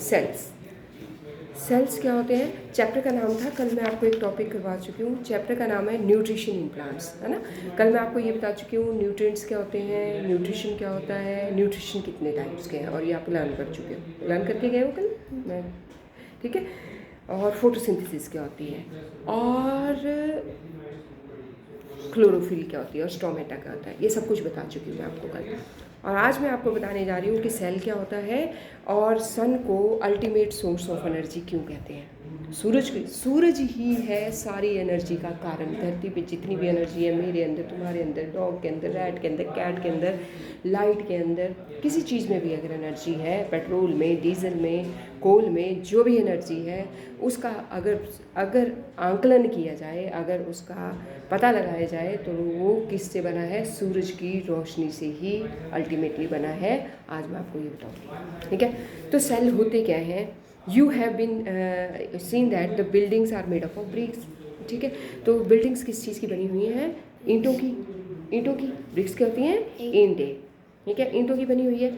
Sales. Sales क्या होते हैं? चैप्टर का नाम था, कल मैं आपको एक टॉपिक करवा चुकी हूँ, चैप्टर का नाम है न्यूट्रिशन इन प्लांट्स, है ना। कल मैं आपको ये बता चुकी हूँ न्यूट्रिएंट्स क्या होते हैं, न्यूट्रिशन क्या होता है, न्यूट्रिशन कितने टाइप्स के हैं, और ये आप लर्न कर चुके हो, लर्न करके गए हो कल मैं, ठीक है। और फोटोसिंथेसिस क्या होती है, और क्लोरोफिल क्या होती है, और स्टोमेटा क्या होता है, ये सब कुछ बता चुकी हूँ मैं आपको कल। और आज मैं आपको बताने जा रही हूँ कि सेल क्या होता है और सन को अल्टीमेट सोर्स ऑफ एनर्जी क्यों कहते हैं। सूरज ही है सारी एनर्जी का कारण। धरती पे जितनी भी एनर्जी है, मेरे अंदर, तुम्हारे अंदर, डॉग के अंदर, रैट के अंदर, कैट के अंदर, लाइट के अंदर, किसी चीज़ में भी अगर एनर्जी है, पेट्रोल में, डीजल में, कोल में, जो भी एनर्जी है उसका अगर आंकलन किया जाए, अगर उसका पता लगाया जाए तो वो किससे बना है? सूरज की रोशनी से ही अल्टीमेटली बना है। आज मैं आपको ये बताऊँगी, ठीक है। तो सेल होते क्या हैं? You have been seen that the buildings are made up of bricks, ठीक है। तो बिल्डिंग्स किस चीज़ की बनी हुई हैं? ईंटों की। ब्रिक्स क्या होती हैं? ईंटें, ठीक है, ईंटों की बनी हुई है।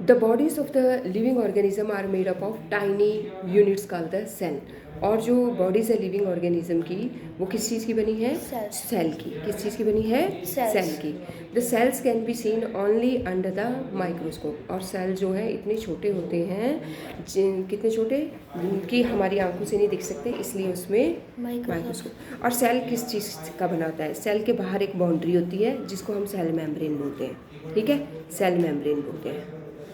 The bodies of the living organism are made up of tiny units called the cell. और जो बॉडीज है लिविंग ऑर्गेनिज्म की, वो किस चीज़ की बनी है? सेल की। किस चीज़ की बनी है? सेल की। The cells can be seen only under the microscope. और सेल जो है इतने छोटे होते हैं, कितने छोटे कि हमारी आंखों से नहीं दिख सकते, इसलिए उसमें माइक्रोस्कोप। और सेल किस चीज़ का बना होता है? सेल के बाहर एक बाउंड्री होती है जिसको हम सेल मेम्ब्रेन बोलते हैं, ठीक है, सेल मेम्ब्रेन बोलते हैं,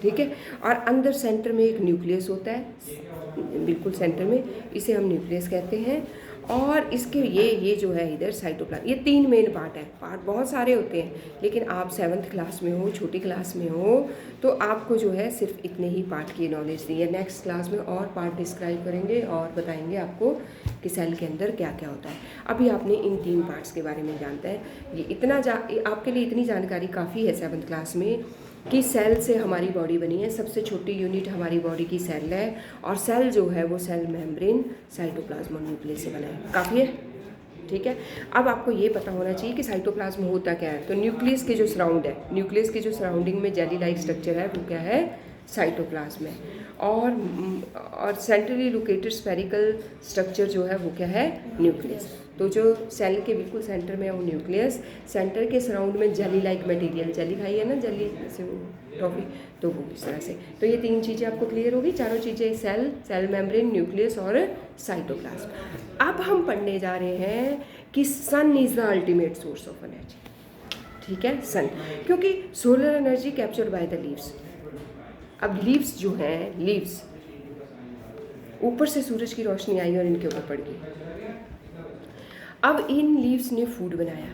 ठीक है। और अंदर सेंटर में एक न्यूक्लियस होता है, बिल्कुल सेंटर में, इसे हम न्यूक्लियस कहते हैं। और इसके ये जो है इधर साइटोप्लाज्म, ये 3 मेन पार्ट है। पार्ट बहुत सारे होते हैं, लेकिन आप 7th क्लास में हो, छोटी क्लास में हो, तो आपको जो है सिर्फ इतने ही पार्ट की नॉलेज दी है। नेक्स्ट क्लास में और पार्ट डिस्क्राइब करेंगे और बताएंगे आपको कि सेल के अंदर क्या क्या होता है। अभी आपने इन 3 पार्ट्स के बारे में जानता है, ये आपके लिए इतनी जानकारी काफ़ी है 7th क्लास में कि सेल से हमारी बॉडी बनी है। सबसे छोटी यूनिट हमारी बॉडी की सेल है, और सेल जो है वो सेल मेम्ब्रेन, साइटोप्लाज्म और न्यूक्लियस से बना है। काफ़ी है, ठीक है। अब आपको ये पता होना चाहिए कि साइटोप्लाज्म होता क्या है। तो न्यूक्लियस के जो सराउंड है, न्यूक्लियस के जो सराउंडिंग में जेली लाइक स्ट्रक्चर है, वो क्या है? साइटोप्लाज्म है। और सेंट्रली लोकेटेड स्फेरिकल स्ट्रक्चर जो है वो क्या है? न्यूक्लियस। तो जो सेल के बिल्कुल सेंटर में है वो न्यूक्लियस, सेंटर के सराउंड में जेली लाइक मटेरियल, जेली खाई है ना, जेली जैसे वो टॉफी, तो वो इस तरह से। तो ये 3 चीज़ें आपको क्लियर होगी, चारों चीज़ें, सेल मेम्ब्रेन, न्यूक्लियस और साइटोप्लाज्म। अब हम पढ़ने जा रहे हैं कि sun is the ultimate source of energy, ठीक है, सन, क्योंकि solar energy captured by the leaves. अब लीव्स जो हैं, लीव्स ऊपर से सूरज की रोशनी आई और इनके ऊपर पड़ गई। अब इन लीव्स ने फूड बनाया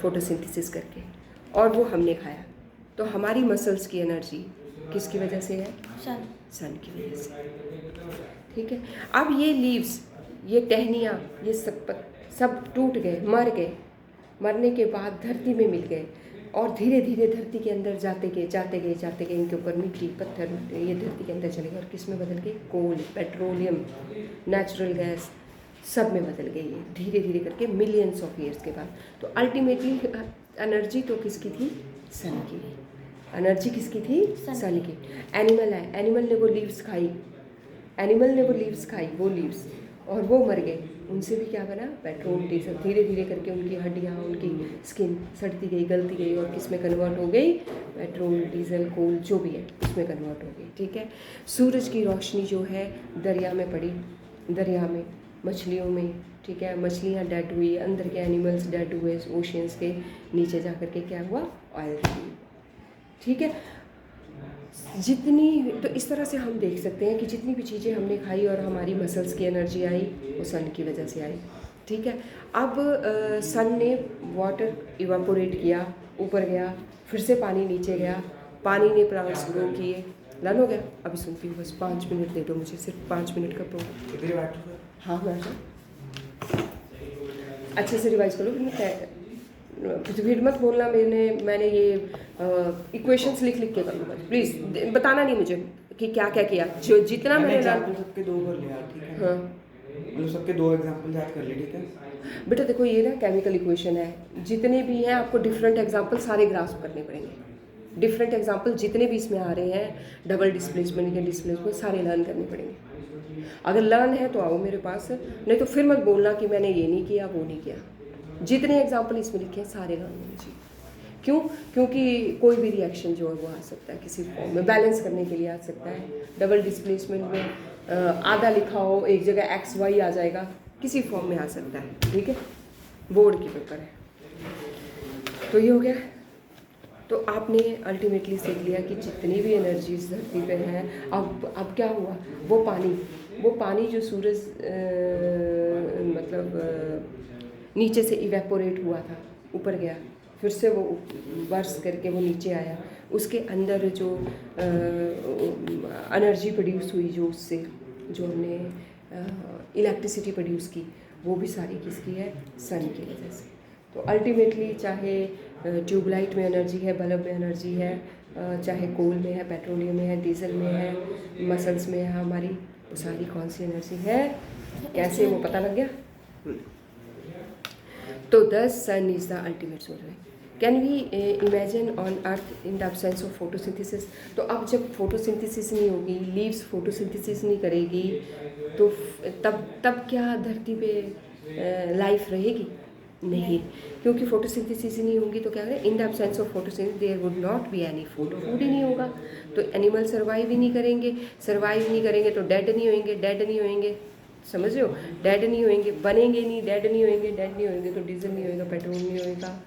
फोटोसिंथेसिस करके, और वो हमने खाया। तो हमारी मसल्स की एनर्जी किसकी वजह से है? सन की वजह से, ठीक है। अब ये लीव्स, ये टहनियाँ, ये सब टूट गए, मर गए। मरने के बाद धरती में मिल गए, और धीरे धीरे धरती के अंदर जाते गए इनके ऊपर मिट्टी, पत्थर, ये धरती के अंदर चले गए, और किस में बदल गए? कोल, पेट्रोलियम, नेचुरल गैस, सब में बदल गई है धीरे धीरे करके, मिलियंस ऑफ ईयर्स के बाद। तो अल्टीमेटली एनर्जी तो किसकी थी? सन की। एनर्जी किसकी थी? सन की। एनिमल है, एनिमल ने वो लीव्स खाई, वो लीव्स, और वो मर गए। उनसे भी क्या बना? Petrol, diesel. धीरे धीरे करके उनकी हड्डियाँ, उनकी स्किन सड़ती गई, गलती गई, और किस में कन्वर्ट हो गई? पेट्रोल, डीजल, कोल, जो भी है उसमें कन्वर्ट हो गई, ठीक है। सूरज की रोशनी जो है दरिया में पड़ी, दरिया में, मछलियों में, ठीक है, मछलियाँ डेड हुई, अंदर के एनिमल्स डेड हुए, ओशियंस के नीचे जा कर के क्या हुआ? ऑयल, ठीक है। तो इस तरह से हम देख सकते हैं कि जितनी भी चीज़ें हमने खाई और हमारी मसल्स की एनर्जी आई, वो सन की वजह से आई, ठीक है। अब सन ने वाटर इवापोरेट किया, ऊपर गया, फिर से पानी नीचे गया, पानी ने प्लांट्स ग्रो किए। लर्न हो गया? अभी सुनती हूँ, बस 5 मिनट दे दो मुझे, सिर्फ 5 मिनट का प्रोग्राम। हाँ, मैं अच्छे से रिवाइज करो, फिर मत बोलना मैंने ये इक्वेशंस लिख के करूँगा। प्लीज़ बताना नहीं मुझे कि क्या क्या किया, जो जितना मैंने सबके 2 कर लिया, ठीक है। हाँ, मतलब सबके 2 एग्जांपल याद कर लिए, ठीक है। बेटा देखो, ये ना केमिकल इक्वेशन है, जितने भी हैं आपको डिफरेंट एग्जांपल सारे ग्रास्प करने पड़ेंगे, डिफरेंट एग्जांपल जितने भी इसमें आ रहे हैं, डबल डिस्प्लेसमेंट के डिस्प्लेसमेंट सारे लर्न करने पड़ेंगे। अगर लर्न है तो आओ मेरे पास, नहीं तो फिर मत बोलना कि मैंने ये नहीं किया वो नहीं किया। जितने एग्जाम्पल इसमें लिखे हैं सारे लर्न होने चाहिए। क्यों? क्योंकि कोई भी रिएक्शन जो है वो आ सकता है किसी फॉर्म में, बैलेंस करने के लिए आ सकता है। डबल डिस्प्लेसमेंट में आधा लिखा हो, एक जगह एक्स वाई आ जाएगा, किसी फॉर्म में आ सकता है। ठीक है, बोर्ड की पेपर है। तो ये हो गया। तो आपने अल्टीमेटली सीख लिया कि जितनी भी एनर्जीज धरती पे हैं, अब क्या हुआ, वो पानी जो सूरज नीचे से इवेपोरेट हुआ था, ऊपर गया, फिर से वो बर्स्ट करके वो नीचे आया, उसके अंदर जो एनर्जी प्रोड्यूस हुई, जो उससे जो हमने इलेक्ट्रिसिटी प्रोड्यूस की, वो भी सारी किसकी है? सन की वजह से। तो अल्टीमेटली चाहे ट्यूबलाइट में एनर्जी है, बल्ब में एनर्जी है, चाहे कोल में है, पेट्रोलियम में है, डीजल में है, मसल्स में है हमारी, वो सारी कौन सी एनर्जी है, कैसे वो पता लग गया? तो the sun is the ultimate source. Can we imagine on earth in the absence of photosynthesis? तो अब जब फोटोसिंथेसिस नहीं होगी, लीव्स फोटोसिंथेसिस नहीं करेगी, तो तब क्या धरती पे लाइफ रहेगी? नहीं, क्योंकि फोटोसिंथेसिस ही नहीं होगी तो क्या करें? In the absence of photosynthesis there would not be any food, food ही नहीं होगा तो एनिमल सर्वाइव ही नहीं करेंगे, सर्वाइव नहीं करेंगे तो डेड नहीं होंगे, डेड नहीं होंगे, समझ रहे हो? डेड नहीं होंगे, बनेंगे नहीं, डेड नहीं होंगे, डेड नहीं होंगे तो डीजल नहीं होएगा, पेट्रोल नहीं होएगा,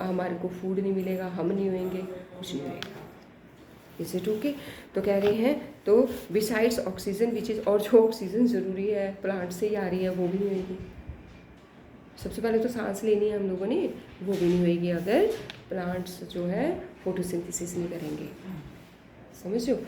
हमारे को फूड नहीं मिलेगा, हम नहीं होंगे, कुछ नहीं होएगा। इसे ओके? तो कह रहे हैं तो बिसाइड्स ऑक्सीजन विच इज़, और जो ऑक्सीजन ज़रूरी है प्लांट से ही आ रही है वो भी नहीं होएगी। सबसे पहले तो सांस लेनी है हम लोगों ने, वो भी नहीं होएगी अगर प्लांट्स जो है फोटोसिंथेसिस नहीं करेंगे, समझ रहे हो?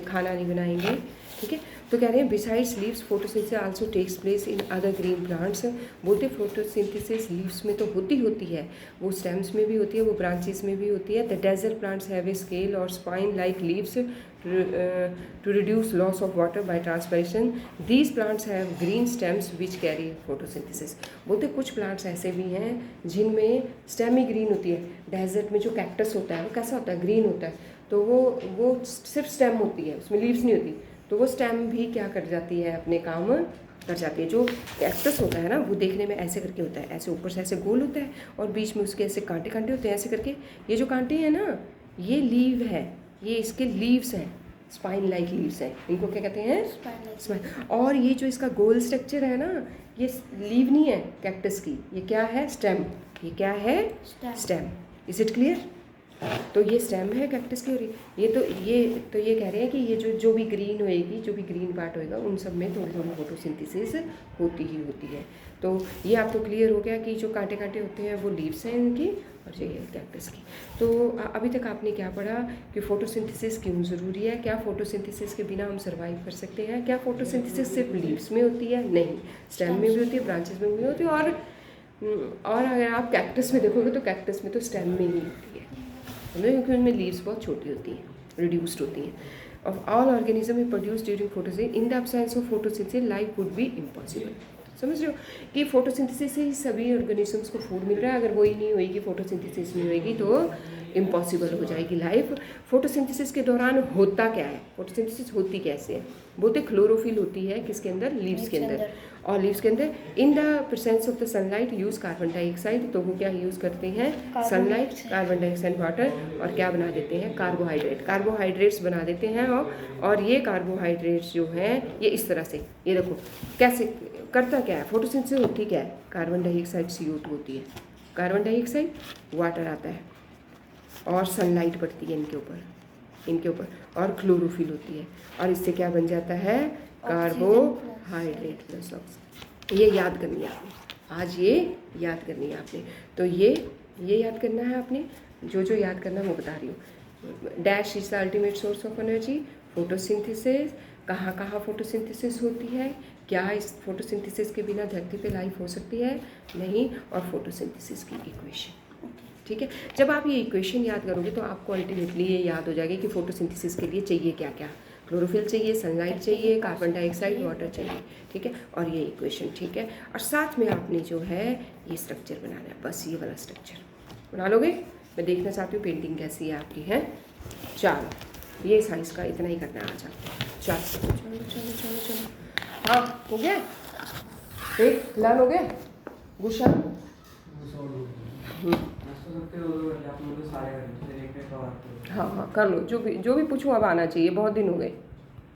खाना नहीं बनाएंगे। ठीक है, तो कह रहे हैं besides leaves photosynthesis also takes place in other green plants. बोलते फोटोसिंथेसिस लीव्स में तो होती है, वो स्टेम्स में भी होती है, वो ब्रांचेस में भी होती है। The desert plants have a scale और spine like leaves to reduce loss of water by transpiration. These plants have green stems which carry photosynthesis. बोलते कुछ प्लांट्स ऐसे भी हैं जिनमें स्टेम ही ग्रीन होती है। डेजर्ट में जो कैक्टस होता है वो कैसा होता है? ग्रीन होता है। तो वो सिर्फ स्टेम होती है, उसमें लीव्स नहीं होती, तो वो स्टेम भी क्या कर जाती है? अपने काम कर जाती है। जो कैक्टस होता है ना, वो देखने में ऐसे करके होता है, ऐसे ऊपर से ऐसे गोल होता है और बीच में उसके ऐसे कांटे कांटे होते हैं, ऐसे करके। ये जो कांटे हैं ना, ये लीव है, ये इसके लीव्स हैं, स्पाइन लाइक लीव्स हैं, इनको क्या कहते हैं? स्पाइन। और ये जो इसका गोल स्ट्रक्चर है ना, ये लीव नहीं है कैक्टस की, ये क्या है? स्टेम। ये क्या है? स्टेम। Is it clear? तो ये स्टेम है कैक्टस की, और ये कह रहे हैं कि ये जो भी ग्रीन होएगी, जो भी ग्रीन पार्ट होएगा, उन सब में थोड़ी थोड़ी फोटोसिंथेसिस होती ही होती है। तो ये आपको क्लियर हो गया कि जो कांटे कांटे होते हैं वो लीव्स हैं इनकी, और ये कैक्टस की। तो अभी तक आपने क्या पढ़ा कि फोटोसिंथेसिस क्यों ज़रूरी है, क्या फोटोसिंथेसिस के बिना हम सर्वाइव कर सकते हैं, क्या फोटोसिंथेसिस सिर्फ लीव्स में होती है? नहीं, स्टेम में भी होती है, ब्रांचेस में भी होती है, और अगर आप कैक्टस में देखोगे तो कैक्टस में तो स्टेम में ही होती है, क्योंकि उनमें लीव्स बहुत छोटी होती हैं, रिड्यूस्ड होती हैं। Of all organism produce during photosynthesis, in the absence of photosynthesis life would be impossible. समझ रहे हो कि फोटोसिंथेसिस से ही सभी ऑर्गेनिजम्स को फूड मिल रहा है, अगर वही नहीं होएगी, फोटोसिंथेसिस नहीं होएगी तो इम्पॉसिबल हो जाएगी लाइफ। फोटोसिंथेसिस के दौरान होता क्या है? फोटोसिंथेसिस होती कैसे है? बोलते क्लोरोफिल होती है किसके अंदर? लीव्स के अंदर। और लीव्स के अंदर in the presence of the sunlight use carbon dioxide, तो वो क्या यूज़ करते हैं? सनलाइट, कार्बन डाइऑक्साइड, वाटर, और क्या बना देते हैं? कार्बोहाइड्रेट, कार्बोहाइड्रेट्स बना देते हैं। और ये कार्बोहाइड्रेट्स जो हैं ये इस तरह से, ये देखो कैसे करता क्या है? फोटोसिंथेसिस होती क्या है? कार्बन डाइऑक्साइड CO2 होती है, कार्बन डाइऑक्साइड, वाटर आता है, और सनलाइट पड़ती है इनके ऊपर, और क्लोरोफिल होती है, और इससे क्या बन जाता है? Carbohydrate plus oxygen. ये याद करनी है आपने, आज ये याद करनी है आपने। तो ये याद करना है आपने, जो याद करना है वो बता रही हूँ। Dash is the ultimate source of energy, photosynthesis, कहाँ फोटोसिंथेसिस होती है, क्या इस फोटोसिंथेसिस के बिना धरती पे लाइफ हो सकती है? नहीं, और फोटोसिंथेसिस की इक्वेशन। ठीक है, जब आप ये इक्वेशन याद करोगे तो आपको अल्टीमेटली ये याद हो जाएगा कि फोटोसिंथेसिस के लिए चाहिए क्या क्या। क्लोरोफिल चाहिए, सनलाइट चाहिए, कार्बन डाइऑक्साइड, वाटर चाहिए। ठीक है, और ये इक्वेशन। ठीक है, और साथ में आपने जो है ये स्ट्रक्चर बनाना है, बस ये वाला स्ट्रक्चर बना लोगे मैं देखना चाहती हूँ पेंटिंग कैसी है आपकी, है। चलो ये साइज़ का इतना ही करना है आज आपको। चलो चलो चलो चलो चलो, हाँ हो गया, एक लर्न हो गया गुस्सा। हाँ हाँ कर लो, जो भी पूछूँ अब आना चाहिए, बहुत दिन हो गए।